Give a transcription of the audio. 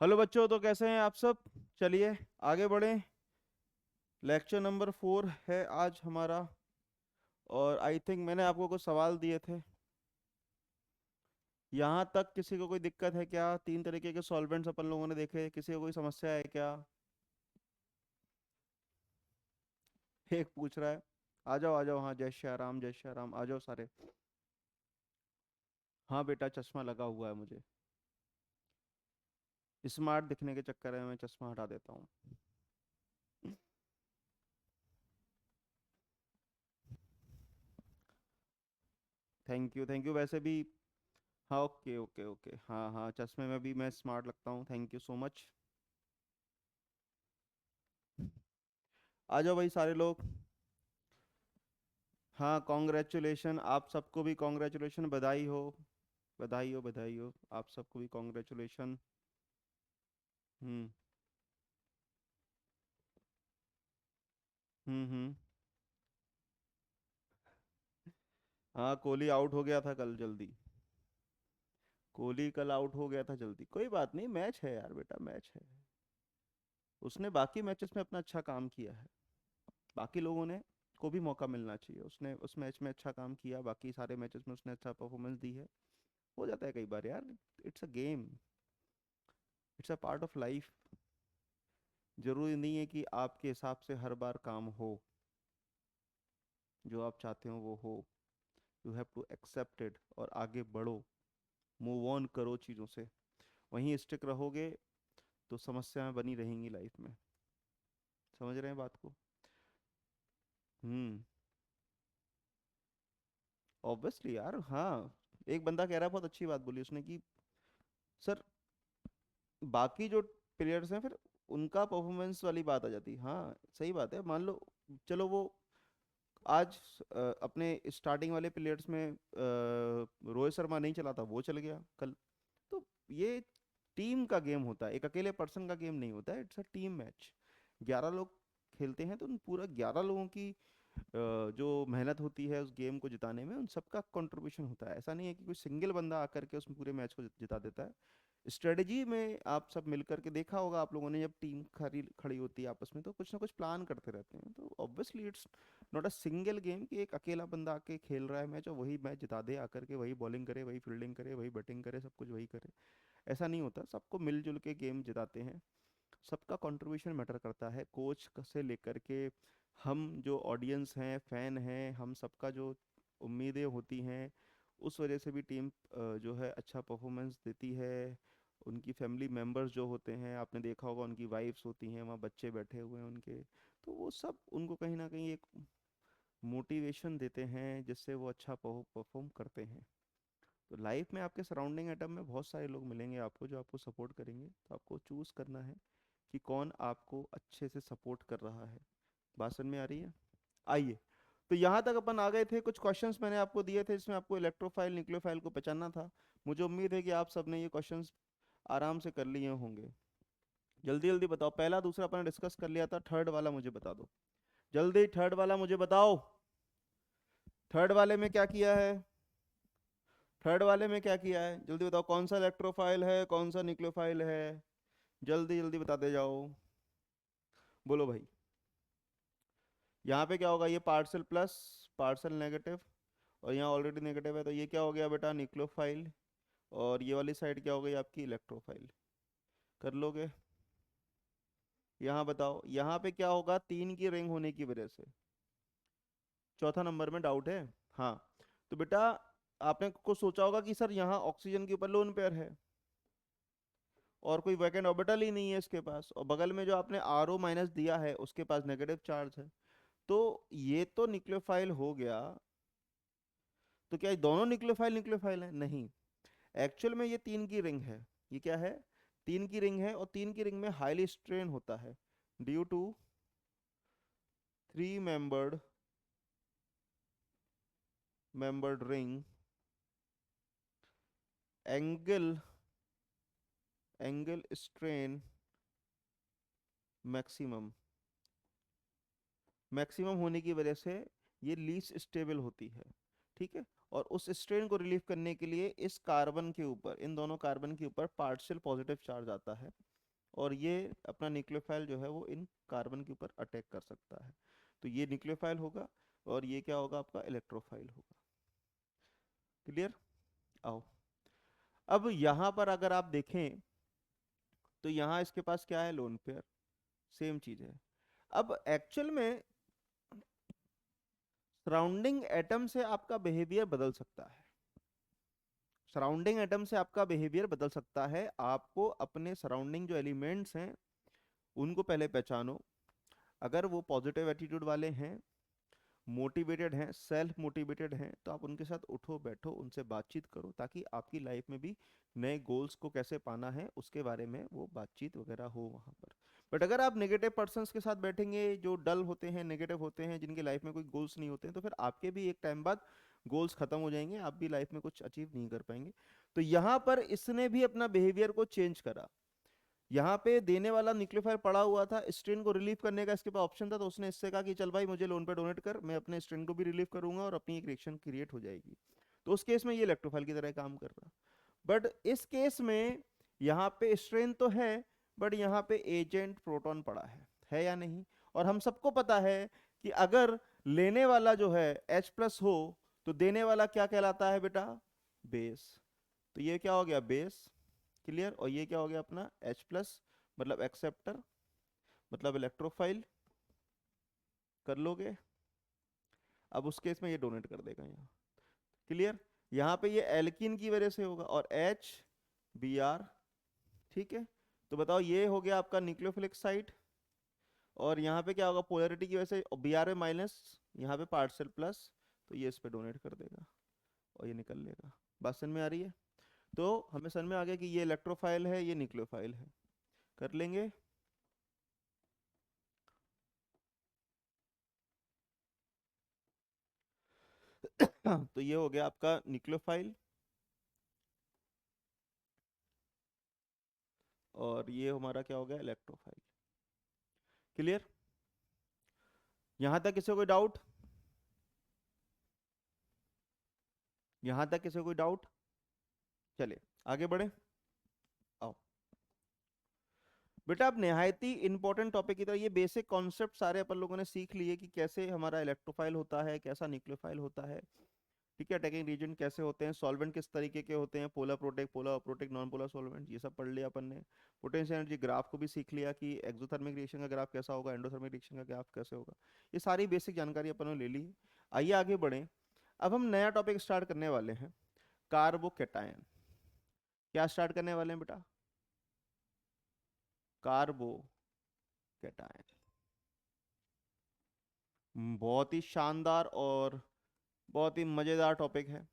Hello बच्चों, तो कैसे हैं आप सब। चलिए आगे बढ़ें। लेक्चर नंबर 4 है आज हमारा। और आई थिंक मैंने आपको कुछ सवाल दिए थे। यहाँ तक किसी को कोई दिक्कत है क्या? 3 तरीके के सॉल्वेंट्स अपन लोगों ने देखे, किसी को कोई समस्या है क्या? एक पूछ रहा है। आ जाओ, हाँ, जय श्री राम, जय श्री राम, आ जाओ सारे। हाँ बेटा, चश्मा लगा हुआ है मुझे। स्मार्ट दिखने के चक्कर में मैं चश्मा हटा देता हूँ। थैंक यू, थैंक यू, वैसे भी। हाँ, ओके ओके ओके, हाँ हाँ, चश्मे में भी मैं स्मार्ट लगता हूँ, थैंक यू सो मच। आ जाओ भाई सारे लोग। हाँ, कॉन्ग्रेचुलेशन आप सबको भी, कॉन्ग्रेचुलेशन, बधाई हो, बधाई हो, बधाई हो, आप सबको भी कॉन्ग्रेचुलेशन। हम्म हम्म। हाँ, कोहली आउट हो गया था कल जल्दी। कोहली कल आउट हो गया था जल्दी, कोई बात नहीं, मैच है यार बेटा, मैच है। उसने बाकी मैचेस में अपना अच्छा काम किया है। बाकी लोगों ने को भी मौका मिलना चाहिए, उसने उस मैच में अच्छा काम किया, बाकी सारे मैचेस में उसने अच्छा परफॉर्मेंस दी है। हो जाता है कई बार यार। It's a game, it's a part of life. जरूरी नहीं है कि आपके हिसाब से हर बार काम हो, जो आप चाहते हो वो हो। You have to accept it और आगे बढ़ो। मूव ऑन करो चीज़ों से। वहीं स्टिक रहोगे तो समस्याएं बनी रहेंगी लाइफ में। समझ रहे हैं बात को? हम्म। ऑब्वियसली यार, हाँ। एक बंदा कह रहा है, बहुत अच्छी बात बोली उसने कि सर, बाकी जो प्लेयर्स हैं फिर उनका परफॉर्मेंस वाली बात आ जाती है। हाँ, सही बात है, मान लो, चलो वो आज अपने स्टार्टिंग वाले प्लेयर्स में रोहित शर्मा नहीं चला था, वो चल गया कल। तो ये टीम का गेम होता है, एक अकेले पर्सन का गेम नहीं होता है, इट्स अ टीम मैच। 11 लोग खेलते हैं तो उन पूरा 11 लोगों की जो मेहनत होती है उस गेम को जिताने में, उन सबका कंट्रीब्यूशन होता है। ऐसा नहीं है कि कोई सिंगल बंदा आकर के उस पूरे मैच को जिता देता है। स्ट्रेटजी में आप सब मिलकर के देखा होगा आप लोगों ने, जब टीम खड़ी खड़ी होती है आपस में तो कुछ ना कुछ प्लान करते रहते हैं। तो obviously it's not a single game कि एक अकेला बंदा आके खेल रहा है मैच और वही मैच जिता दे आकर के, वही बॉलिंग करे, वही फील्डिंग करे, वही बैटिंग करे, सब कुछ वही करे। ऐसा नहीं होता, सबको मिलजुल के गेम जिताते हैं। सबका कंट्रीब्यूशन मैटर करता है, कोच से लेकर के हम जो ऑडियंस हैं, फैन हैं, हम सबका जो उम्मीदें होती हैं, उस वजह से भी टीम जो है अच्छा परफॉर्मेंस देती है। उनकी फैमिली मेम्बर्स जो होते हैं, आपने देखा होगा, उनकी वाइफ्स होती हैं, वहाँ बच्चे बैठे हुए हैं उनके, तो वो सब उनको कहीं ना कहीं एक मोटिवेशन देते हैं जिससे वो अच्छा परफॉर्म करते हैं। तो लाइफ में आपके सराउंडिंग एटम में बहुत सारे लोग मिलेंगे आपको जो आपको सपोर्ट करेंगे, तो आपको चूज करना है कि कौन आपको अच्छे से सपोर्ट कर रहा है। बात समझ में आ रही है? आइए, तो यहाँ तक अपन आ गए थे। कुछ क्वेश्चंस मैंने आपको दिए थे जिसमें आपको इलेक्ट्रोफाइल न्यूक्लियोफाइल को पहचानना था। मुझे उम्मीद है कि आप सबने ये क्वेश्चंस आराम से कर लिए होंगे। जल्दी जल्दी बताओ, पहला दूसरा अपन डिस्कस कर लिया था, थर्ड वाला मुझे बता दो। जल्दी, थर्ड वाला मुझे बताओ। थर्ड वाले में क्या किया है? थर्ड वाले में क्या किया है, जल्दी बताओ, कौन सा इलेक्ट्रोफाइल है, कौन सा न्यूक्लियोफाइल है? जल्दी जल्दी बताते जाओ। बोलो भाई। यहाँ पे क्या होगा, ये पार्सल प्लस, पार्सल नेगेटिव, और यहाँ ऑलरेडी नेगेटिव है, तो ये क्या हो गया बेटा, न्यूक्लियोफाइल। और ये वाली साइड क्या हो गई आपकी, इलेक्ट्रोफाइल। कर लोगे? यहाँ बताओ, यहाँ पे क्या होगा, 3 की रिंग होने की वजह से। चौथा नंबर में डाउट है? हाँ। तो बेटा, आपने कुछ सोचा होगा कि सर यहाँ ऑक्सीजन के ऊपर लोन पेयर है और कोई वैकेंट ऑर्बिटल ही नहीं है इसके पास, और बगल में जो आपने आर ओ माइनस दिया है उसके पास नेगेटिव चार्ज है। तो ये तो न्यूक्लियोफाइल हो गया। तो क्या ये दोनों न्यूक्लियोफाइल न्यूक्लियोफाइल है? नहीं। एक्चुअल में ये 3 की रिंग है। ये क्या है? 3 की रिंग है, और 3 की रिंग में हाईली स्ट्रेन होता है due to 3 membered ring. Angle angle strain maximum, maximum होने की वजह से ये लीस्ट स्टेबल होती है। ठीक है। और उस स्ट्रेन को रिलीव करने के लिए इस कार्बन के ऊपर, इन दोनों कार्बन के ऊपर पार्शियल पॉजिटिव चार्ज आता है। और ये अपना न्यूक्लियोफाइल जो है वो इन कार्बन के ऊपर अटैक कर सकता है। तो ये न्यूक्लियोफाइल होगा और ये क्या होगा, आपका इलेक्ट्रोफाइल होगा। क्लियर? आओ, अब यहाँ पर अगर आप देखें तो यहाँ इसके पास क्या है, लोन पेयर, सेम चीज है। अब एक्चुअल में सराउंडिंग एटम से आपका बिहेवियर बदल सकता है। सराउंडिंग एटम से आपका बिहेवियर बदल सकता है। आपको अपने सराउंडिंग जो एलिमेंट्स हैं उनको पहले पहचानो। अगर वो पॉजिटिव एटीट्यूड वाले हैं, मोटिवेटेड हैं, सेल्फ मोटिवेटेड हैं, तो आप उनके साथ उठो बैठो, उनसे बातचीत करो, ताकि आपकी लाइफ में भी नए गोल्स को कैसे पाना है उसके बारे में वो बातचीत वगैरह हो वहाँ पर। बट अगर आप नेगेटिव पर्सन्स के साथ बैठेंगे, जो डल होते हैं, नेगेटिव होते हैं, जिनकी लाइफ में कोई गोल्स नहीं होते हैं, तो फिर आपके भी एक टाइम बाद गोल्स खत्म हो जाएंगे, आप भी लाइफ में कुछ अचीव नहीं कर पाएंगे। तो यहाँ पर इसने भी अपना बिहेवियर को चेंज करा। यहाँ पे देने वाला न्यूक्लियोफाइल पड़ा हुआ था, स्ट्रेन को रिलीव करने का इसके पास ऑप्शन था, तो उसने इससे कहा कि चल भाई मुझे लोन पे डोनेट कर, मैं अपने स्ट्रेन को भी रिलीव करूंगा और अपनी एक रिएक्शन क्रिएट हो जाएगी। तो उस केस में ये इलेक्ट्रोफाइल की तरह काम कर रहा। बट इस केस में यहाँ पे स्ट्रेन तो है, बट यहाँ पे एजेंट प्रोटॉन पड़ा है या नहीं? और हम सबको पता है कि अगर लेने वाला जो है H+ हो तो देने वाला क्या कहलाता है बेटा, बेस। तो ये क्या हो गया, बेस। क्लियर? और ये क्या हो गया अपना H+, मतलब एक्सेप्टर, मतलब इलेक्ट्रोफाइल। कर लोगे? अब उस केस में ये डोनेट कर देगा यहाँ। क्लियर? यहाँ पे ये एल्कीन की वजह से होगा और HBr। ठीक है, तो बताओ ये हो गया आपका न्यूक्लियोफिलिक साइट। और यहाँ पे क्या होगा, पोलैरिटी की वजह से Br में माइनस, यहाँ पे पार्शियल प्लस, तो ये इस पे डोनेट कर देगा और ये निकल लेगा। बात समझ में आ रही है? तो हमें समझ में आ गया कि ये इलेक्ट्रोफाइल है, ये न्यूक्लियोफाइल है। कर लेंगे? तो ये हो गया आपका न्यूक्लियोफाइल और ये हमारा क्या हो गया, इलेक्ट्रोफाइल। क्लियर? यहां तक किसी को कोई डाउट? यहां तक किसी को कोई डाउट? चलिए आगे बढ़े। आओ बेटा, अब निहायत ही इंपॉर्टेंट टॉपिक की तरह ये बेसिक कॉन्सेप्ट सारे अपन लोगों ने सीख लिए कि कैसे हमारा इलेक्ट्रोफाइल होता है, कैसा न्यूक्लियोफाइल होता है। ठीक है, अटैकिंग रीजन कैसे होते हैं, सॉल्वेंट किस तरीके के होते हैं, polar protic, polar aprotic, non polar solvent, ये सब पढ़ लिया अपन ने। पोटेंशियल एनर्जी ग्राफ को भी सीख लिया कि एक्सोथर्मिक रिएक्शन का ग्राफ कैसा होगा, एंडोथर्मिक रिएक्शन का ग्राफ कैसे होगा। ये सारी बेसिक जानकारी अपन ने ले ली। आइए आगे बढ़ें। अब हम नया टॉपिक स्टार्ट करने वाले हैं, कार्बोकैटायन। क्या स्टार्ट करने वाले हैं बेटा? कार्बोकैटायन। बहुत ही शानदार और बहुत ही मजेदार टॉपिक है।